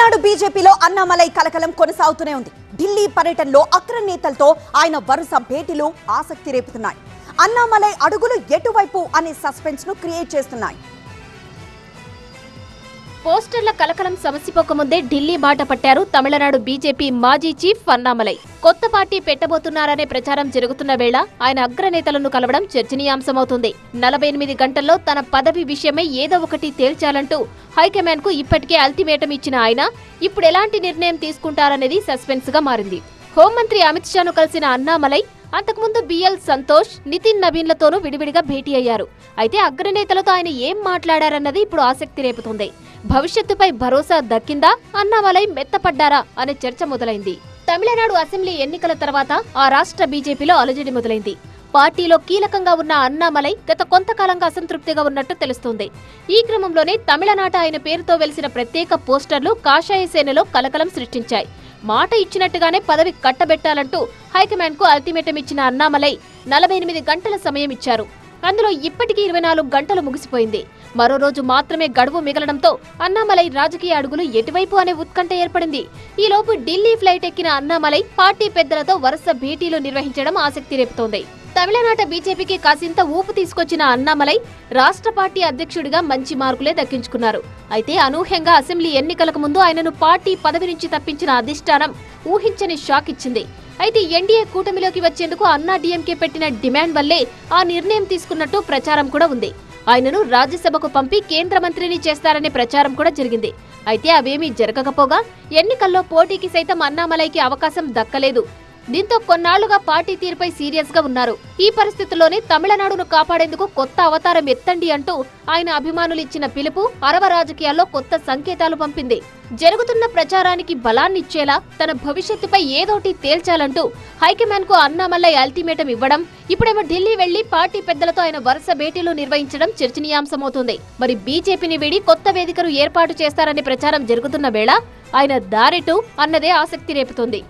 తమిళనాడు బీజేపీలో అన్నామలై కలకలం కొనసాగుతూనే ఉంది. ఢిల్లీ పర్యటనలో అగ్ర నేతలతో ఆయన వరుస భేటీలు ఆసక్తి రేపుతున్నాయి. అన్నామలై అడుగులు ఎటువైపు అనే సస్పెన్స్ ను క్రియేట్ చేస్తున్నాయి. పోస్టర్ల కలకలం సమసిపోకముందే ఢిల్లీ బాట పట్టారు తమిళనాడు బీజేపీ మాజీ చీఫ్ అన్నామలై. కొత్త పార్టీ పెట్టబోతున్నారనే ప్రచారం జరుగుతున్న వేళ ఆయన అగ్రనేతలను కలవడం చర్చనీయాంశమవుతుంది. 48 గంటల్లో తన పదవి విషయమై ఏదో ఒకటి తేల్చాలంటూ హైకమాండ్ కు ఇప్పటికే అల్టిమేటం ఇచ్చిన ఆయన ఇప్పుడు ఎలాంటి నిర్ణయం తీసుకుంటారనేది సస్పెన్స్ గా మారింది. హోంమంత్రి అమిత్ షాను కలిసిన అన్నామలై అంతకుముందు బిఎల్ సంతోష్, నితిన్ నవీన్లతోనూ విడివిడిగా భేటీ అయ్యారు. అయితే అగ్రనేతలతో ఆయన ఏం మాట్లాడారన్నది ఇప్పుడు ఆసక్తి రేపుతుంది. భవిష్యత్తుపై భరోసా దక్కిందా, అన్నామలై మెత్తపడ్డారా అనే చర్చ మొదలైంది. తమిళనాడు అసెంబ్లీ ఎన్నికల తర్వాత ఆ రాష్ట్ర బీజేపీలో అలజడి మొదలైంది. పార్టీలో కీలకంగా ఉన్న అన్నామలై గత కొంతకాలంగా అసంతృప్తిగా ఉన్నట్టు తెలుస్తోంది. ఈ క్రమంలోనే తమిళనాట ఆయన పేరుతో వెలిసిన ప్రత్యేక పోస్టర్లు కాషాయ సేనలో కలకలం సృష్టించాయి. మాట ఇచ్చినట్టుగానే పదవి కట్టబెట్టాలంటూ హైకమాండ్ కు అల్టిమేటం ఇచ్చిన అన్నామలై 48 గంటల సమయం ఇచ్చారు. అందులో ఇప్పటికీ 24 గంటలు ముగిసిపోయింది. మరో రోజు మాత్రమే గడువు మిగలడంతో అన్నామలై రాజకీయ అడుగులు ఎటువైపు అనే ఉత్కంఠ ఏర్పడింది. ఈలోపు ఢిల్లీ ఫ్లైట్ ఎక్కిన అన్నామలై పార్టీ పెద్దలతో వరుస భేటీలు నిర్వహించడం ఆసక్తి రేపుతోంది. తమిళనాట బీజేపీకి కాసింత ఊపు తీసుకొచ్చిన అన్నామలై రాష్ట్ర పార్టీ అధ్యక్షుడిగా మంచి మార్కులే దక్కించుకున్నారు. అయితే అనూహ్యంగా అసెంబ్లీ ఎన్నికలకు ముందు ఆయనను పార్టీ పదవి నుంచి తప్పించిన అధిష్టానం ఊహించని షాక్ ఇచ్చింది. అయితే ఎన్డీఏ కూటమిలోకి వచ్చేందుకు అన్నా డీఎంకే పెట్టిన డిమాండ్ వల్లే ఆ నిర్ణయం తీసుకున్నట్టు ప్రచారం కూడా ఉంది. ఆయనను రాజ్యసభకు పంపి కేంద్ర మంత్రిని చేస్తారనే ప్రచారం కూడా జరిగింది. అయితే అవేమీ జరగకపోగా ఎన్నికల్లో పోటీకి సైతం అన్నామలైకి అవకాశం దక్కలేదు. దీంతో కొన్నాళ్లుగా పార్టీ తీరుపై సీరియస్ గా ఉన్నారు. ఈ పరిస్థితుల్లోనే తమిళనాడును కాపాడేందుకు కొత్త అవతారం ఎత్తండి అంటూ ఆయన అభిమానులు ఇచ్చిన పిలుపు అరవ రాజకీయాల్లో కొత్త సంకేతాలు పంపింది. జరుగుతున్న ప్రచారానికి బలాన్నిచ్చేలా తన భవిష్యత్తుపై ఏదోటి తేల్చాలంటూ హైకమాండ్ కు అన్నామలై అల్టిమేటం ఇవ్వడం, ఇప్పుడేమో ఢిల్లీ వెళ్లి పార్టీ పెద్దలతో ఆయన వరుస భేటీలు నిర్వహించడం చర్చనీయాంశమవుతుంది. మరి బీజేపీని వీడి కొత్త వేదికను ఏర్పాటు చేస్తారనే ప్రచారం జరుగుతున్న వేళ ఆయన దారెటు అన్నదే ఆసక్తి రేపుతోంది.